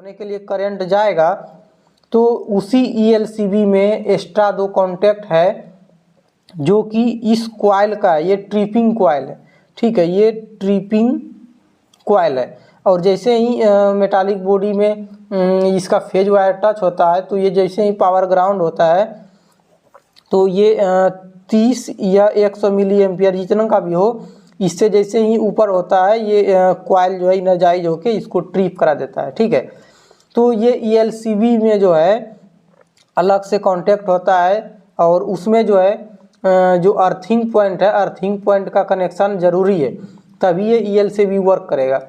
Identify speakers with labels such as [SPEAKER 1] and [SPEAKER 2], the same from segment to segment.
[SPEAKER 1] होने के लिए करंट जाएगा तो उसी ELCB में एक्स्ट्रा 2 कॉन्टैक्ट है जो कि इस कॉइल का, ये ट्रिपिंग कॉइल है, ठीक है, ये ट्रिपिंग कॉइल है। और जैसे ही मेटालिक बॉडी में इसका फेज वायर टच होता है तो ये जैसे ही पावर ग्राउंड होता है तो ये 30 या 100 मिली एम्पियर जितना का भी हो, इससे जैसे ही ऊपर होता है ये कॉइल जो है इनर्जाइज होके इसको ट्रिप करा देता है, ठीक है। तो ये ELCB में जो है अलग से कांटेक्ट होता है और उसमें जो है जो अर्थिंग पॉइंट है, अर्थिंग पॉइंट का कनेक्शन ज़रूरी है, तभी ये ELCB वर्क करेगा।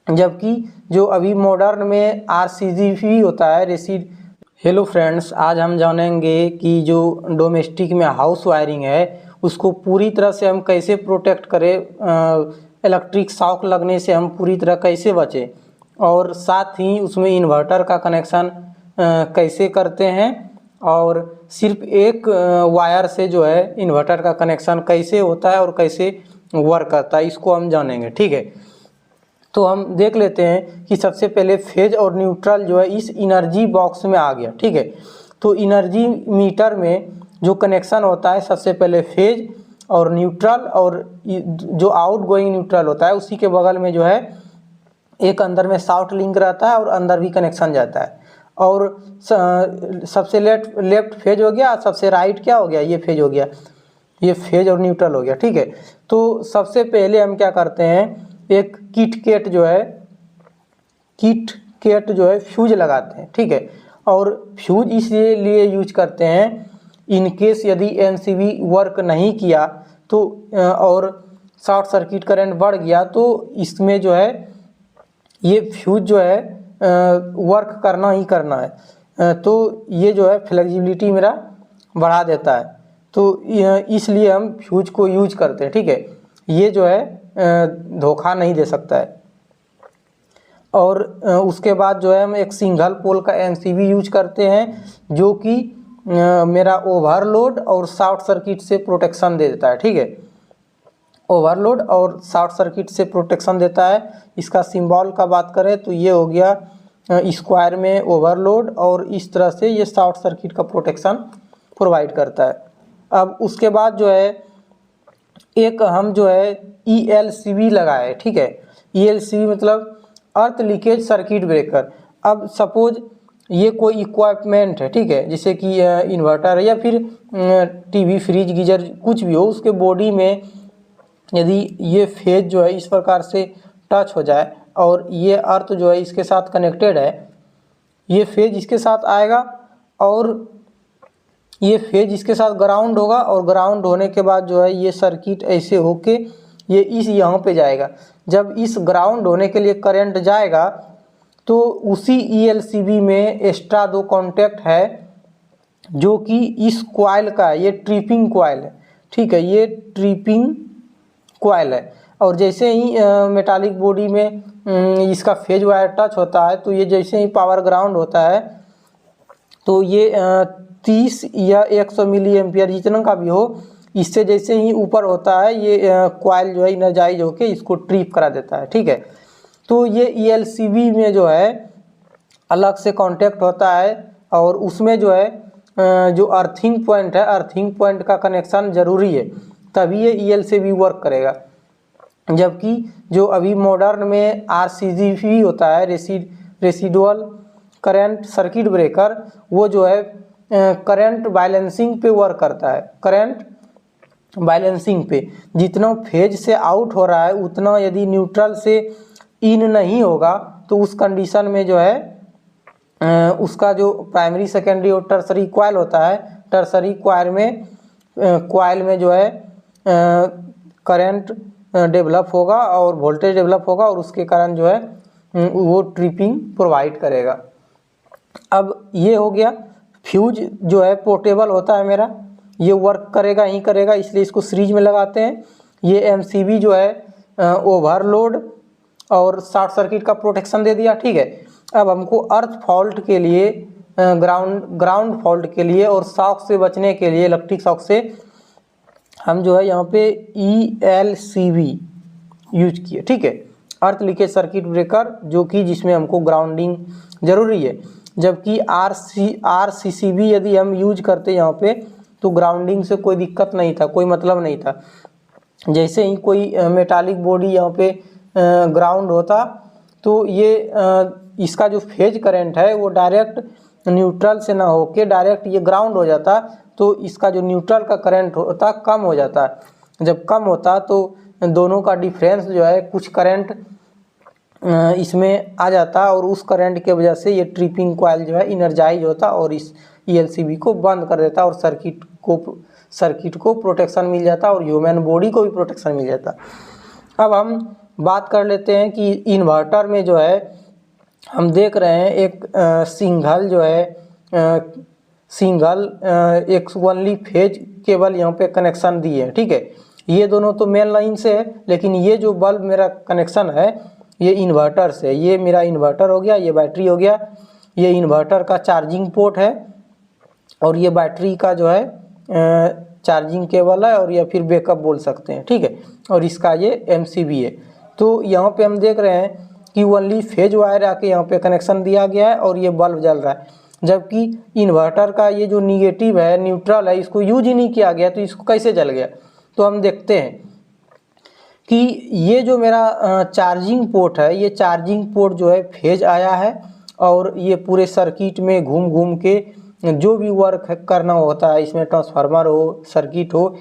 [SPEAKER 1] जबकि जो अभी मॉडर्न में RCGB होता है, रेसिड। हेलो फ्रेंड्स, आज हम जानेंगे कि जो डोमेस्टिक में हाउस वायरिंग है उसको पूरी तरह से हम कैसे प्रोटेक्ट करें, इलेक्ट्रिक शॉक लगने से हम पूरी तरह कैसे बचें, और साथ ही उसमें इन्वर्टर का कनेक्शन कैसे करते हैं, और सिर्फ एक वायर से जो है इन्वर्टर का कनेक्शन कैसे होता है और कैसे वर्क करता है, इसको हम जानेंगे, ठीक है। तो हम देख लेते हैं कि सबसे पहले फेज और न्यूट्रल जो है इस एनर्जी बॉक्स में आ गया, ठीक है। तो एनर्जी मीटर में जो कनेक्शन होता है सबसे पहले फेज और न्यूट्रल, और जो आउटगोइंग न्यूट्रल होता है उसी के बगल में जो है एक अंदर में शॉर्ट लिंक रहता है और अंदर भी कनेक्शन जाता है। और सबसे लेफ्ट फेज हो गया, सबसे राइट क्या हो गया, ये फेज हो गया, ये फेज और न्यूट्रल हो गया, ठीक है। तो सबसे पहले हम क्या करते हैं, एक किट केट जो है फ्यूज लगाते हैं, ठीक है। और फ्यूज इसलिए यूज करते हैं इन केस यदि MCB वर्क नहीं किया तो और शॉर्ट सर्किट करंट बढ़ गया तो इसमें जो है ये फ्यूज जो है वर्क करना ही करना है, तो ये जो है फ्लेक्सिबिलिटी मेरा बढ़ा देता है, तो इसलिए हम फ्यूज को यूज करते हैं, ठीक है। ये जो है धोखा नहीं दे सकता है। और उसके बाद जो है हम एक सिंगल पोल का MCB यूज करते हैं जो कि मेरा ओवरलोड और शॉर्ट सर्किट से प्रोटेक्शन दे देता है, ठीक है। ओवरलोड और शॉर्ट सर्किट से प्रोटेक्शन देता है। इसका सिंबल का बात करें तो ये हो गया स्क्वायर में ओवरलोड, और इस तरह से ये शॉर्ट सर्किट का प्रोटेक्शन प्रोवाइड करता है। अब उसके बाद जो है एक हम जो है ELCB लगाए, ठीक है। ELCB मतलब अर्थ लीकेज सर्किट ब्रेकर। अब सपोज ये कोई इक्विपमेंट है, ठीक है, जैसे कि इन्वर्टर है या फिर TV, फ्रिज, गीजर कुछ भी हो, उसके बॉडी में यदि ये फेज जो है इस प्रकार से टच हो जाए और ये अर्थ जो है इसके साथ कनेक्टेड है, ये फेज इसके साथ आएगा और ये फेज इसके साथ ग्राउंड होगा, और ग्राउंड होने के बाद जो है ये सर्किट ऐसे होके ये इस यहाँ पे जाएगा। जब इस ग्राउंड होने के लिए करंट जाएगा तो उसी ELCB में एक्स्ट्रा 2 कॉन्टैक्ट है जो कि इस कॉइल का, ये ट्रिपिंग कॉइल है, ठीक है, ये ट्रिपिंग कॉइल है। और जैसे ही मेटालिक बॉडी में इसका फेज वायर टच होता है तो ये जैसे ही पावर ग्राउंड होता है तो ये 30 या 100 मिली एम्पियर जितना का भी हो, इससे जैसे ही ऊपर होता है ये कॉइल जो है इनर्जाइज होके इसको ट्रिप करा देता है, ठीक है। तो ये ELCB में जो है अलग से कांटेक्ट होता है और उसमें जो है जो अर्थिंग पॉइंट है, अर्थिंग पॉइंट का कनेक्शन ज़रूरी है, तभी ये ELCB वर्क करेगा। जबकि जो अभी मॉडर्न में RCGB होता है, रेसिडुअल करंट सर्किट ब्रेकर, वो जो है करंट बैलेंसिंग पे वर्क करता है। करंट बैलेंसिंग पे जितना फेज से आउट हो रहा है उतना यदि न्यूट्रल से इन नहीं होगा तो उस कंडीशन में जो है उसका जो प्राइमरी, सेकेंडरी और टर्सरी कॉइल होता है, टर्सरी कॉइल में जो है करंट डेवलप होगा और वोल्टेज डेवलप होगा, और उसके कारण जो है वो ट्रिपिंग प्रोवाइड करेगा। अब ये हो गया फ्यूज जो है पोर्टेबल होता है मेरा, ये वर्क करेगा ही करेगा, इसलिए इसको सीरीज में लगाते हैं। ये MCB जो है ओवरलोड और शॉर्ट सर्किट का प्रोटेक्शन दे दिया, ठीक है। अब हमको अर्थ फॉल्ट के लिए, ग्राउंड फॉल्ट के लिए और शॉक से बचने के लिए, इलेक्ट्रिक शॉक से, हम जो है यहाँ पे ELCB यूज किए, ठीक है। अर्थ लीकेज सर्किट ब्रेकर जो कि जिसमें हमको ग्राउंडिंग ज़रूरी है। जबकि RCCB यदि हम यूज करते यहाँ पे तो ग्राउंडिंग से कोई दिक्कत नहीं था, कोई मतलब नहीं था। जैसे ही कोई मेटालिक बॉडी यहाँ पे ग्राउंड होता तो ये इसका जो फेज करंट है वो डायरेक्ट न्यूट्रल से ना होके डायरेक्ट ये ग्राउंड हो जाता, तो इसका जो न्यूट्रल का करंट होता कम हो जाता। जब कम होता तो दोनों का डिफरेंस जो है कुछ करंट इसमें आ जाता और उस करंट के वजह से ये ट्रिपिंग कॉइल जो है इनर्जाइज होता और इस ELCB को बंद कर देता और सर्किट को प्रोटेक्शन मिल जाता और ह्यूमन बॉडी को भी प्रोटेक्शन मिल जाता। अब हम बात कर लेते हैं कि इन्वर्टर में जो है हम देख रहे हैं एक सिंगल जो है एक ओनली फेज केबल यहाँ पे कनेक्शन दी है, ठीक है। ये दोनों तो मेन लाइन से है, लेकिन ये जो बल्ब मेरा कनेक्शन है ये इन्वर्टर से, ये मेरा इन्वर्टर हो गया, ये बैटरी हो गया, ये इन्वर्टर का चार्जिंग पोर्ट है और ये बैटरी का जो है चार्जिंग केबल है और या फिर बैकअप बोल सकते हैं, ठीक है। और इसका ये MCB है। तो यहाँ पे हम देख रहे हैं कि ओनली फेज वायर आके यहाँ पे कनेक्शन दिया गया है और ये बल्ब जल रहा है, जबकि इन्वर्टर का ये जो निगेटिव है, न्यूट्रल है, इसको यूज ही नहीं किया गया तो इसको कैसे जल गया। तो हम देखते हैं कि ये जो मेरा चार्जिंग पोर्ट है, ये चार्जिंग पोर्ट जो है फेज आया है और ये पूरे सर्किट में घूम घूम के जो भी वर्क करना होता है, इसमें ट्रांसफार्मर हो, सर्किट हो,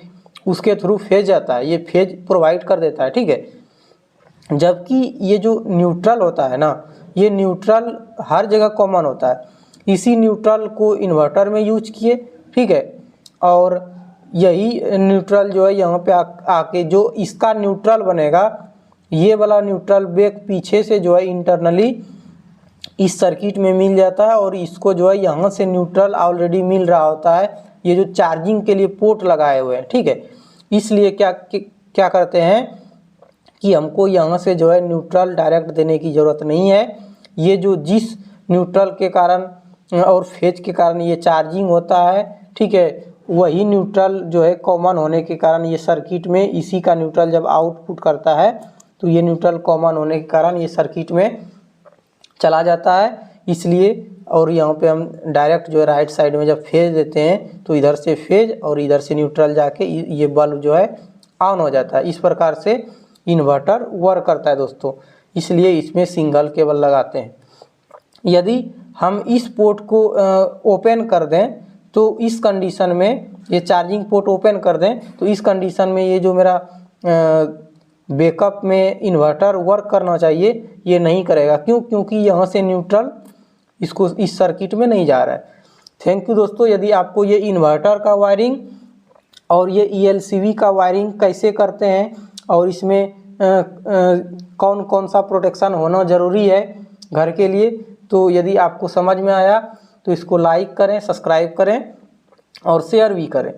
[SPEAKER 1] उसके थ्रू फेज आता है, ये फेज प्रोवाइड कर देता है, ठीक है। जबकि ये जो न्यूट्रल होता है ना, ये न्यूट्रल हर जगह कॉमन होता है, इसी न्यूट्रल को इन्वर्टर में यूज किए, ठीक है। और यही न्यूट्रल जो है यहाँ पे आके जो इसका न्यूट्रल बनेगा, ये वाला न्यूट्रल बैक पीछे से जो है इंटरनली इस सर्किट में मिल जाता है और इसको जो है यहाँ से न्यूट्रल ऑलरेडी मिल रहा होता है, ये जो चार्जिंग के लिए पोर्ट लगाए हुए हैं, ठीक है। इसलिए क्या करते हैं कि हमको यहाँ से जो है न्यूट्रल डायरेक्ट देने की ज़रूरत नहीं है। ये जो जिस न्यूट्रल के कारण और फेज के कारण ये चार्जिंग होता है, ठीक है, वही न्यूट्रल जो है कॉमन होने के कारण ये सर्किट में इसी का न्यूट्रल जब आउटपुट करता है तो ये न्यूट्रल कॉमन होने के कारण ये सर्किट में चला जाता है, इसलिए। और यहाँ पे हम डायरेक्ट जो है राइट साइड में जब फेज देते हैं तो इधर से फेज और इधर से न्यूट्रल जाके ये बल्ब जो है ऑन हो जाता है। इस प्रकार से इन्वर्टर वर्क करता है दोस्तों, इसलिए इसमें सिंगल केबल लगाते हैं। यदि हम इस पोर्ट को ओपन कर दें तो इस कंडीशन में, ये चार्जिंग पोर्ट ओपन कर दें तो इस कंडीशन में ये जो मेरा बैकअप में इन्वर्टर वर्क करना चाहिए ये नहीं करेगा। क्यों? क्योंकि यहाँ से न्यूट्रल इसको इस सर्किट में नहीं जा रहा है। थैंक यू दोस्तों। यदि आपको ये इन्वर्टर का वायरिंग और ये ELCB का वायरिंग कैसे करते हैं और इसमें कौन कौन सा प्रोटेक्शन होना ज़रूरी है घर के लिए, तो यदि आपको समझ में आया तो इसको लाइक करें, सब्सक्राइब करें और शेयर भी करें।